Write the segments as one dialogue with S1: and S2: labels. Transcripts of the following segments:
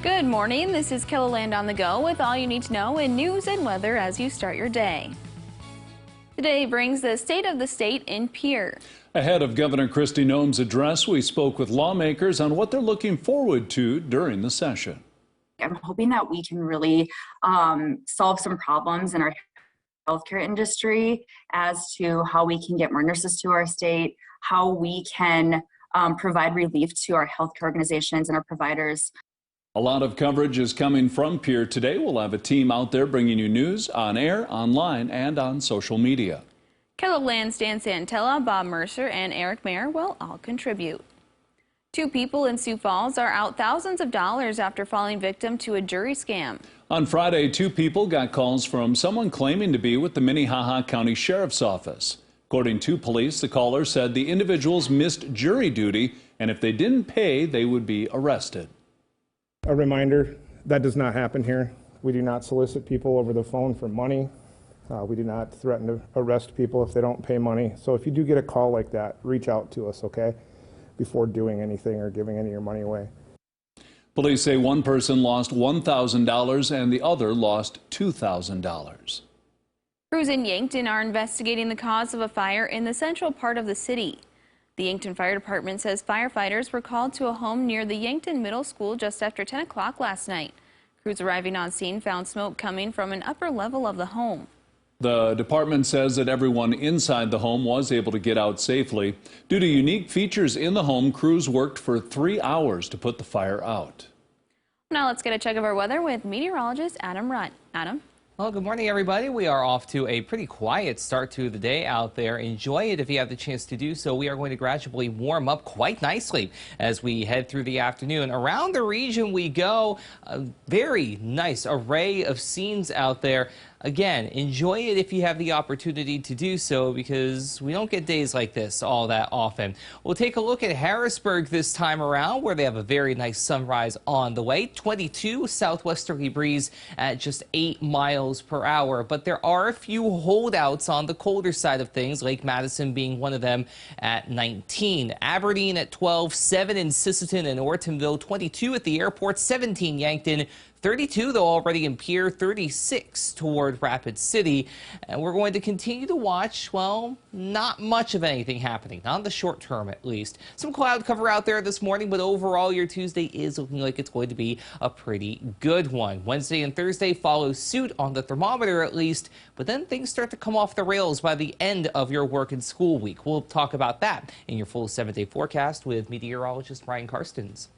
S1: Good morning. This is KELOLAND on the go with all you need to know in news and weather as you start your day. Today brings the state of the state in Pierre.
S2: Ahead of Governor Kristi Noem's address, we spoke with lawmakers on what they're looking forward to during the session.
S3: I'm hoping that we can really solve some problems in our healthcare industry as to how we can get more nurses to our state, how we can provide relief to our healthcare organizations and our providers.
S2: A lot of coverage is coming from Pierre today. We'll have a team out there bringing you news on air, online, and on social media.
S1: KELOLAND's Dan Santella, Bob Mercer, and Eric Mayer will all contribute. Two people in Sioux Falls are out thousands of dollars after falling victim to a jury scam. On
S2: Friday, two people got calls from someone claiming to be with the Minnehaha County Sheriff's Office. According to police, the caller said the individuals missed jury duty, and if they didn't pay, they would be arrested.
S4: A reminder, that does not happen here. We do not solicit people over the phone for money. We do not threaten to arrest people if they don't pay money. So if you do get a call like that, reach out to us, okay, before doing anything or giving any of your money away.
S2: Police say one person lost $1,000 and the other lost $2,000.
S1: Crews in Yankton are investigating the cause of a fire in the central part of the city. The Yankton Fire Department says firefighters were called to a home near the Yankton Middle School just after 10 o'clock last night. Crews arriving on scene found smoke coming from an upper level of the home.
S2: The department says that everyone inside the home was able to get out safely. Due to unique features in the home, crews worked for 3 hours to put the fire out.
S1: Now let's get a check of our weather with meteorologist Adam Rutt. Adam?
S5: Well, good morning, everybody. We are off to a pretty quiet start to the day out there. Enjoy it if you have the chance to do so. We are going to gradually warm up quite nicely as we head through the afternoon. Around the region we go, a very nice array of scenes out there. Again, enjoy it if you have the opportunity to do so because we don't get days like this all that often. We'll take a look at Harrisburg this time around where they have a very nice sunrise on the way. 22 southwesterly breeze at just 8 miles per hour. But there are a few holdouts on the colder side of things, Lake Madison being one of them at 19. Aberdeen at 12, 7 in Sisseton and Ortonville, 22 at the airport, 17 Yankton, 32 though already in Pierre, 36 toward Rapid City. And we're going to continue to watch, well, not much of anything happening, not in the short term at least. Some cloud cover out there this morning, but overall your Tuesday is looking like it's going to be a pretty good one. Wednesday and Thursday follow suit on the thermometer at least, but then things start to come off the rails by the end of your work and school week. We'll talk about that in your full 7-day forecast with meteorologist Brian Karstens.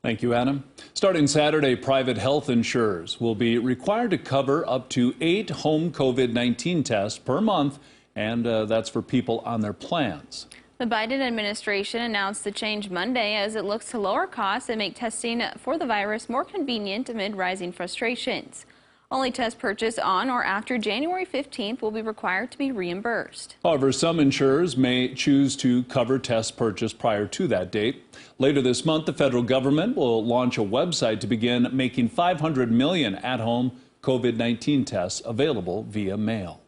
S2: Thank you, Adam. Starting Saturday, private health insurers will be required to cover up to 8 home COVID-19 tests per month, and that's for people on their plans.
S1: The Biden administration announced the change Monday as it looks to lower costs and make testing for the virus more convenient amid rising frustrations. Only tests purchased on or after January 15th will be required to be reimbursed.
S2: However, some insurers may choose to cover tests purchased prior to that date. Later this month, the federal government will launch a website to begin making 500 million at-home COVID-19 tests available via mail.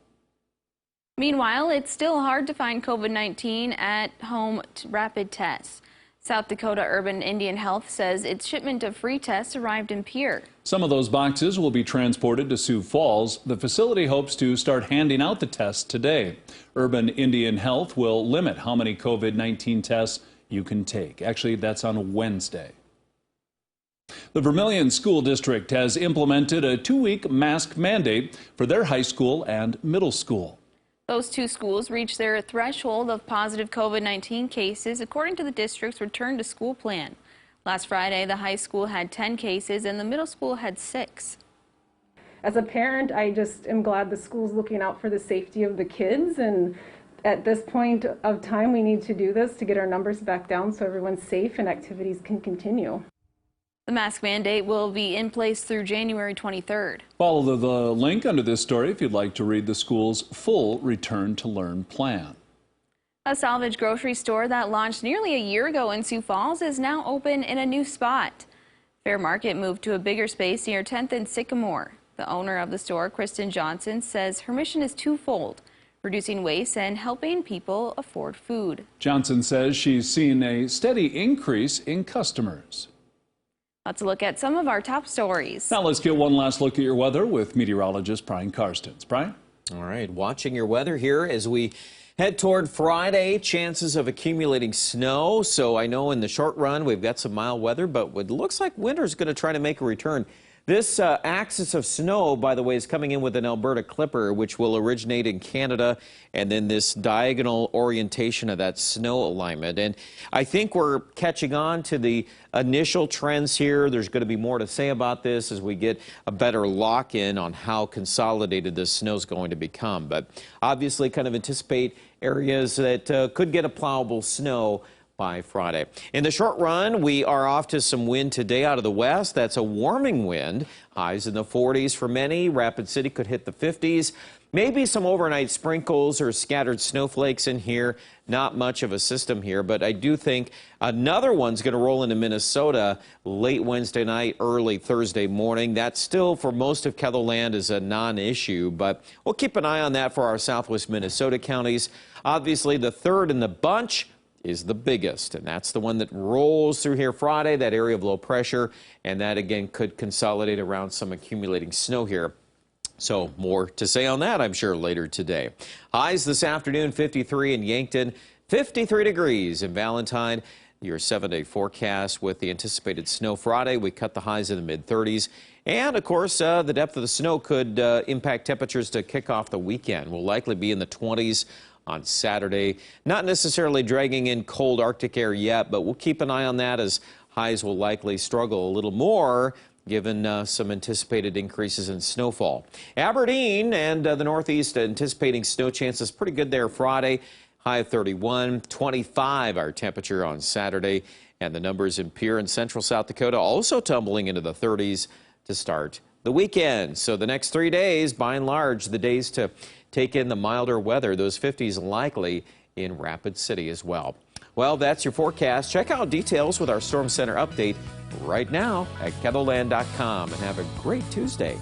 S1: Meanwhile, it's still hard to find COVID-19 at-home rapid tests. South Dakota Urban Indian Health says its shipment of free tests arrived in Pierre.
S2: Some of those boxes will be transported to Sioux Falls. The facility hopes to start handing out the tests today. Urban Indian Health will limit how many COVID-19 tests you can take. Actually, that's on Wednesday. The Vermilion School District has implemented a 2-week mask mandate for their high school and middle school.
S1: Those two schools reached their threshold of positive COVID-19 cases according to the district's return to school plan. Last Friday, the high school had 10 cases and the middle school had 6.
S6: As a parent, I just am glad the school's looking out for the safety of the kids, and at this point of time we need to do this to get our numbers back down so everyone's safe and activities can continue.
S1: The mask mandate will be in place through January 23rd.
S2: Follow the link under this story if you'd like to read the school's full Return to Learn plan.
S1: A salvage grocery store that launched nearly a year ago in Sioux Falls is now open in a new spot. Fair Market moved to a bigger space near 10th and Sycamore. The owner of the store, Kristen Johnson, says her mission is twofold: reducing waste and helping people afford food.
S2: Johnson says she's seen a steady increase in customers.
S1: Let's look at some of our top stories.
S2: Now let's get one last look at your weather with meteorologist Brian Karstens. Brian?
S7: All right, watching your weather here as we head toward Friday. Chances of accumulating snow. So I know in the short run we've got some mild weather, but it looks like winter's going to try to make a return. This axis of snow, by the way, is coming in with an Alberta clipper, which will originate in Canada, and then this diagonal orientation of that snow alignment. And I think we're catching on to the initial trends here. There's going to be more to say about this as we get a better lock-in on how consolidated this snow is going to become. But obviously kind of anticipate areas that could get a plowable snow by Friday. In the short run, we are off to some wind today out of the west. That's a warming wind. Highs in the 40s for many. Rapid City could hit the 50s. Maybe some overnight sprinkles or scattered snowflakes in here. Not much of a system here, but I do think another one's going to roll into Minnesota late Wednesday night, early Thursday morning. That still, for most of KELOLAND, is a non-issue, but we'll keep an eye on that for our southwest Minnesota counties. Obviously, the third in the bunch is the biggest, and that's the one that rolls through here Friday, that area of low pressure, and that again could consolidate around some accumulating snow here. So more to say on that, I'm sure, later today. Highs this afternoon, 53 in Yankton, 53 degrees in Valentine. Your 7-day forecast with the anticipated snow Friday. We cut the highs in the mid-30s. And, of course, the depth of the snow could impact temperatures to kick off the weekend. We'll likely be in the 20s on Saturday. Not necessarily dragging in cold Arctic air yet, but we'll keep an eye on that as highs will likely struggle a little more given some anticipated increases in snowfall. Aberdeen and the Northeast anticipating snow chances pretty good there Friday. High of 31, 25 our temperature on Saturday. And the numbers in Pierre and central South Dakota also tumbling into the 30s to start the weekend. So the next 3 days, by and large, the days to take in the milder weather. Those 50s likely in Rapid City as well. Well, that's your forecast. Check out details with our Storm Center update right now at KELOLAND.com, and have a great Tuesday.